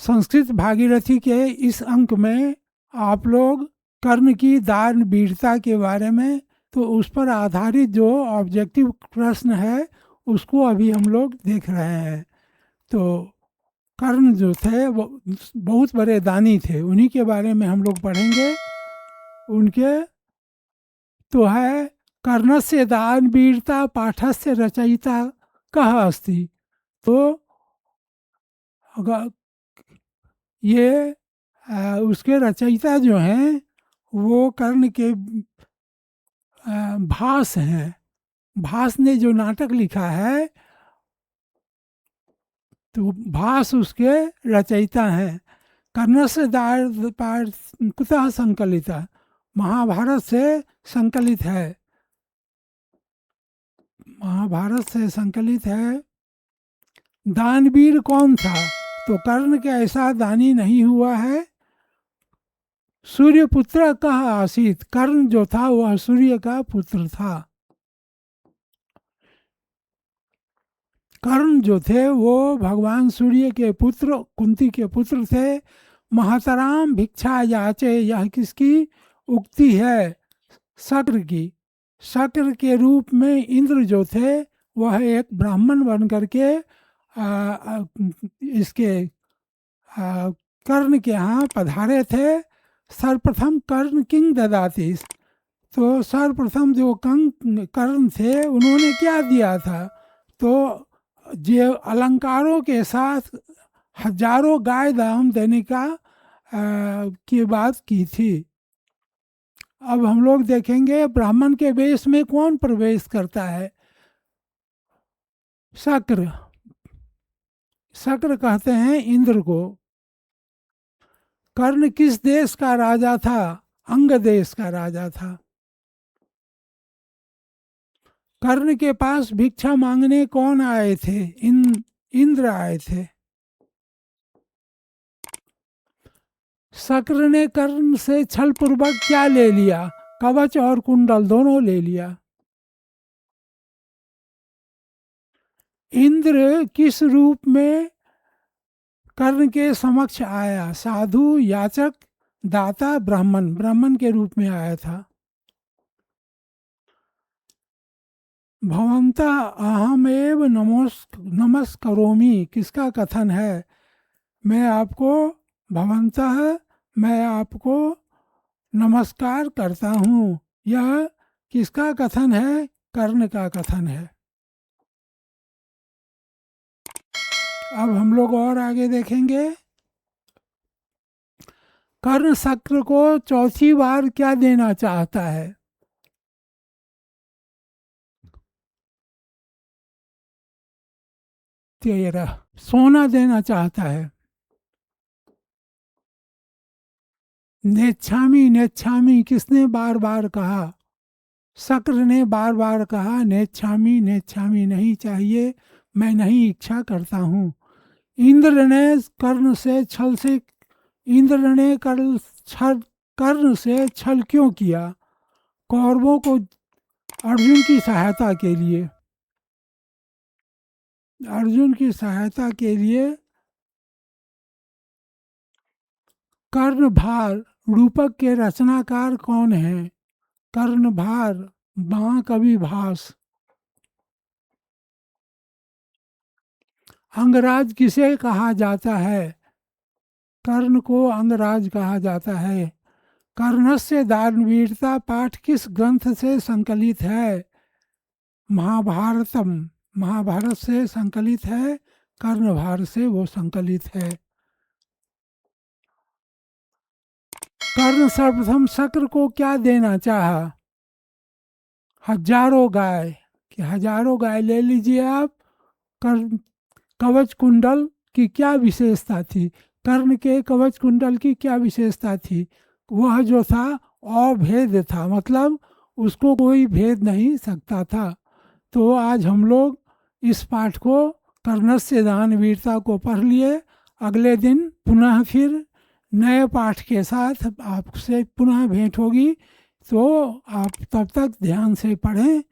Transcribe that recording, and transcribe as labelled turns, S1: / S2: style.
S1: संस्कृत भागीरथी के इस अंक में आप लोग कर्ण की दान वीरता के बारे में, तो उस पर आधारित जो ऑब्जेक्टिव प्रश्न है उसको अभी हम लोग देख रहे हैं। तो कर्ण जो थे वो बहुत बड़े दानी थे, उन्हीं के बारे में हम लोग पढ़ेंगे। उनके तो है कर्णस्य दान वीरता पाठस्य रचयिता कह अस्ति। तो अगर ये उसके रचयिता जो हैं वो कर्ण के भास हैं। भास ने जो नाटक लिखा है तो भास उसके रचयिता हैं। कर्णस्य दान कुतः संकलिता, महाभारत से संकलित है, महाभारत से संकलित है। दानवीर कौन था? तो कर्ण के ऐसा दानी नहीं हुआ है। सूर्यपुत्र कह आसीत, कर्ण जो था वह सूर्य का पुत्र था। कर्ण जो थे वो भगवान सूर्य के पुत्र, कुंती के पुत्र थे। महतराम भिक्षा याचे, यह किसकी उक्ति है? शक्र की। शक्र के रूप में इंद्र जो थे वह एक ब्राह्मण बन करके इसके कर्ण के यहाँ पधारे थे। सर्वप्रथम कर्ण किंग ददाति, तो सर्वप्रथम जो कर्ण थे उन्होंने क्या दिया था? तो जो अलंकारों के साथ हजारों गाय दाम देने का की बात की थी। अब हम लोग देखेंगे ब्राह्मण के वेश में कौन प्रवेश करता है? शक्र। शक्र कहते हैं इंद्र को। कर्ण किस देश का राजा था? अंग देश का राजा था। कर्ण के पास भिक्षा मांगने कौन आए थे? इंद्र आए थे। शक्र ने कर्ण से छल पूर्वक क्या ले लिया? कवच और कुंडल दोनों ले लिया। इंद्र किस रूप में कर्ण के समक्ष आया? साधु, याचक, दाता, ब्राह्मण, ब्राह्मण के रूप में आया था। भवंता अहमेव नमस्करोमि किसका कथन है? मैं आपको भवंतः, मैं आपको नमस्कार करता हूँ, यह किसका कथन है? कर्ण का कथन है। अब हम लोग और आगे देखेंगे। कर्ण शक्र को चौथी बार क्या देना चाहता है? तेरह, सोना देना चाहता है। नेच्छामी नेच्छामी किसने बार बार कहा? शक्र ने बार बार कहा नेच्छामी नेच्छामी, नहीं चाहिए, मैं नहीं इच्छा करता हूँ। इंद्र ने कर्ण से छल से, इंद्र ने कर्ण से छल क्यों किया? कौरवों को अर्जुन की सहायता के लिए, अर्जुन की सहायता के लिए। कर्णभार रूपक के रचनाकार कौन है? कर्णभार महाकवि भास। अंगराज किसे कहा जाता है? कर्ण को अंगराज कहा जाता है। कर्णस्य दानवीरता पाठ किस ग्रंथ से संकलित है? महाभारतम, महाभारत से संकलित है। कर्णभार से वो संकलित है। कर्ण सर्वप्रथम शक्र को क्या देना चाहा? हजारों गाय, कि हजारों गाय ले लीजिए आप। कर्ण कवच कुंडल की क्या विशेषता थी? कर्ण के कवच कुंडल की क्या विशेषता थी? वह जो था अभेद था, मतलब उसको कोई भेद नहीं सकता था। तो आज हम लोग इस पाठ को कर्णस्य दान वीरता को पढ़ लिए। अगले दिन पुनः फिर नए पाठ के साथ आपसे पुनः भेंट होगी। तो आप तब तक ध्यान से पढ़ें।